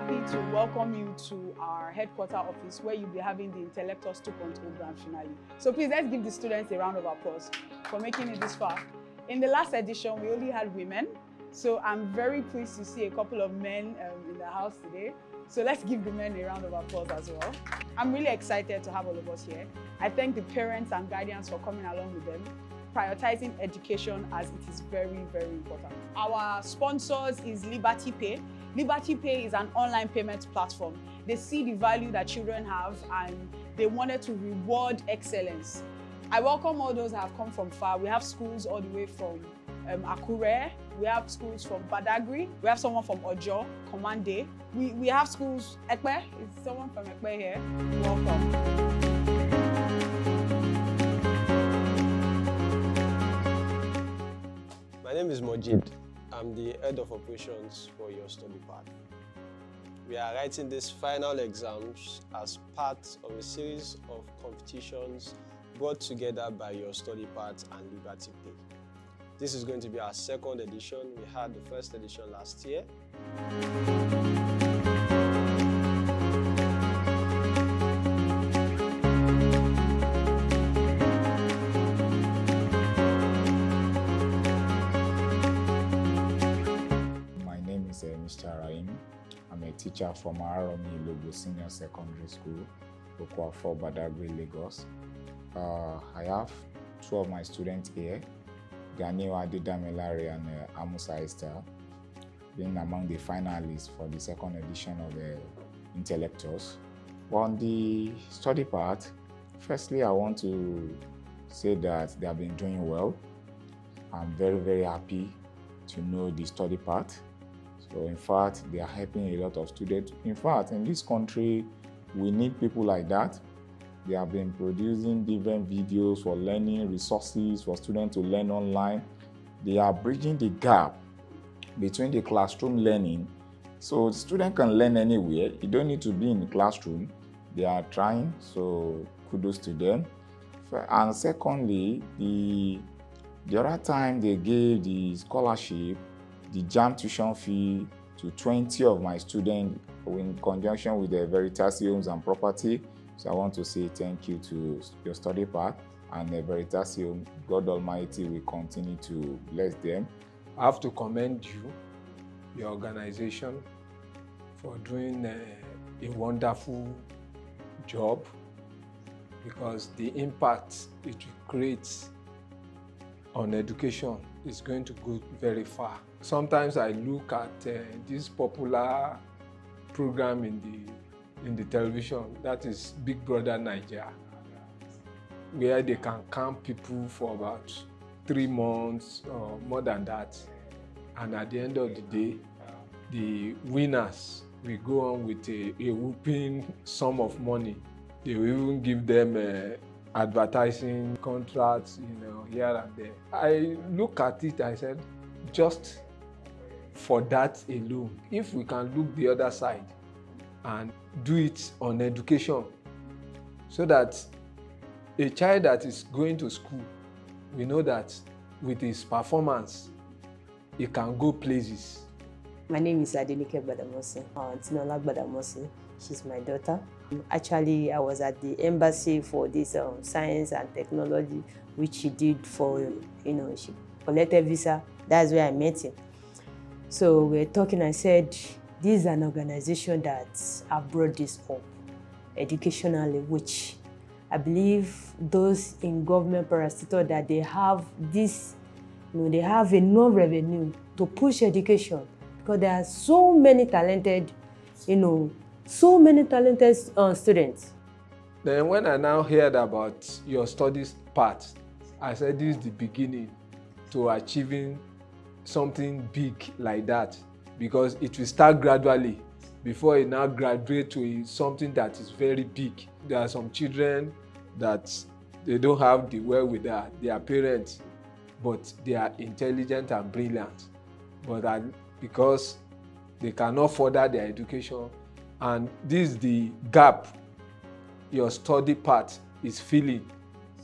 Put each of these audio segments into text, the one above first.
happy to welcome you to our headquarter office where you'll be having the Intellectus 2.0 grand finale. So please, let's give the students a round of applause for making it this far. In the last edition, we only had women. So I'm very pleased to see a couple of men in the house today. So let's give the men a round of applause as well. I'm really excited to have all of us here. I thank the parents and guardians for coming along with them, prioritizing education as it is very, very important. Our sponsors is Liberty Pay. Liberty Pay is an online payment platform. They see the value that children have and they wanted to reward excellence. I welcome all those that have come from far. We have schools all the way from Akure, we have schools from Badagry, we have someone from Ojo, Komande. We have schools, Ekpe, is someone from Ekpe here? Welcome. My name is Mojid. I'm the head of operations for your study path. We are writing these final exams as part of a series of competitions brought together by your study path and Liberty Pay. This is going to be our second edition. We had the first edition last year. My name is Mr. Rahim. I'm a teacher from Aromi Logo Senior Secondary School, Okwafo, Badagry, Lagos. I have two of my students here, Ganiwa Adidamilare and Amusa Esther, being among the finalists for the second edition of the Intellectus. On the study part, firstly, I want to say that they have been doing well. I'm very, very happy to know the study part. So in fact, they are helping a lot of students. In fact, in this country, we need people like that. They have been producing different videos for learning, resources for students to learn online. They are bridging the gap between the classroom learning. So the student can learn anywhere. You don't need to be in the classroom. They are trying, so kudos to them. And secondly, the other time they gave the scholarship, the JAM tuition fee to 20 of my students in conjunction with the Veritas Homes and Property. So I want to say thank you to your study path and the Veritas Home. God Almighty will continue to bless them. I have to commend you, your organization, for doing a wonderful job, because the impact it will create on education is going to go very far. Sometimes I look at this popular program in the television, that is Big Brother Nigeria, where they can camp people for about 3 months or more than that. And at the end of the day, the winners will go on with a whooping sum of money. They will even give them advertising contracts, here and there. I look at it, I said, just for that alone, if we can look the other side and do it on education, so that a child that is going to school, we know that with his performance, he can go places. My name is Adenike Badamosi, Tinola Badamosi. She's my daughter. Actually, I was at the embassy for this science and technology, which she did for, she collected visa. That's where I met him. So we're talking, I said, this is an organization that have brought this up educationally, which I believe those in government parastatal that they have this, they have enough revenue to push education, because there are so many talented, students. Then when I now heard about your studies part, I said this is the beginning to achieving something big like that, because it will start gradually before it now graduate to something that is very big. There are some children that they don't have the wherewithal, their parents, but they are intelligent and brilliant. But because they cannot further their education, and this is the gap your study part is filling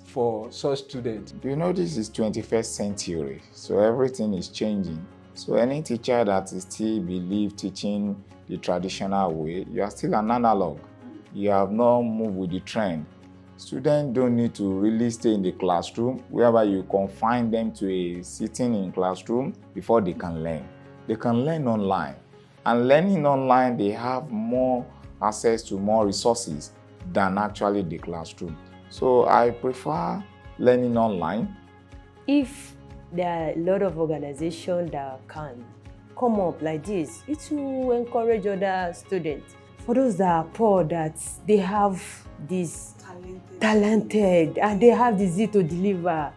for such students. This is 21st century, so everything is changing. So any teacher that is still believe teaching the traditional way, you are still an analog. You have not moved with the trend. Students don't need to really stay in the classroom, whereby you confine them to a sitting in classroom before they can learn. They can learn online. And learning online, they have more access to more resources than actually the classroom. So I prefer learning online. If there are a lot of organizations that can come up like this, it will encourage other students. For those that are poor, that they have this talented and they have the zeal to deliver,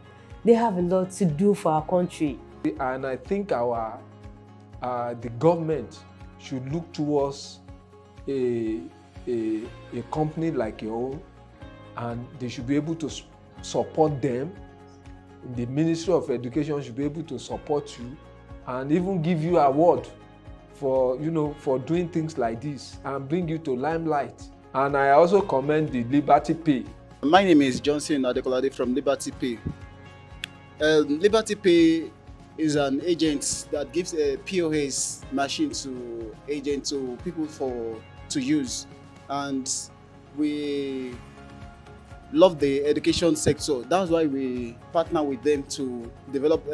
they have a lot to do for our country. And I think the government should look towards a company like your own, and they should be able to support them. The Ministry of Education should be able to support you and even give you an award for, for doing things like this and bring you to limelight. And I also commend the Liberty Pay. My name is Johnson Adekolade from Liberty Pay. Liberty Pay is an agent that gives a POS machine to people to use, and we love the education sector. That's why we partner with them to develop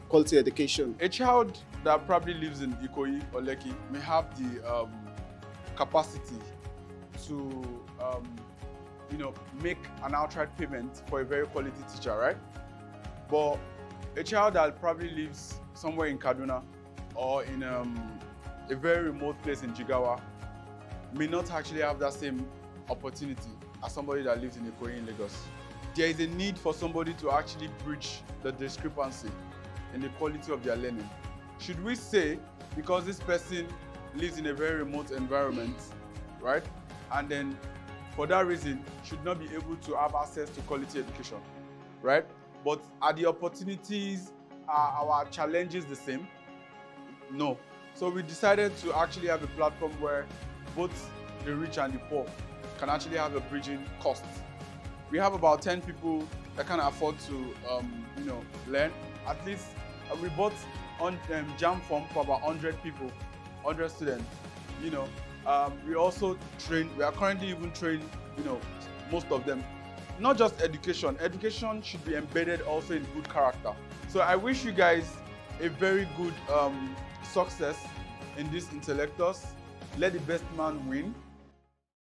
quality education. A child that probably lives in Ikoyi or Lekki may have the capacity to make an outright payment for a very quality teacher, right? But a child that probably lives somewhere in Kaduna or in a very remote place in Jigawa may not actually have that same opportunity as somebody that lives in Ikoyi in Lagos. There is a need for somebody to actually bridge the discrepancy in the quality of their learning. Should we say, because this person lives in a very remote environment, right? And then for that reason, should not be able to have access to quality education, right? But are the opportunities, are our challenges the same? No. So we decided to actually have a platform where both the rich and the poor can actually have a bridging cost. We have about 10 people that can afford to, learn. At least we bought on jam form for about 100 people, 100 students. We also train. We are currently even training, most of them. Not just education. Education should be embedded also in good character. So I wish you guys a very good success in this Intellectus. Let the best man win.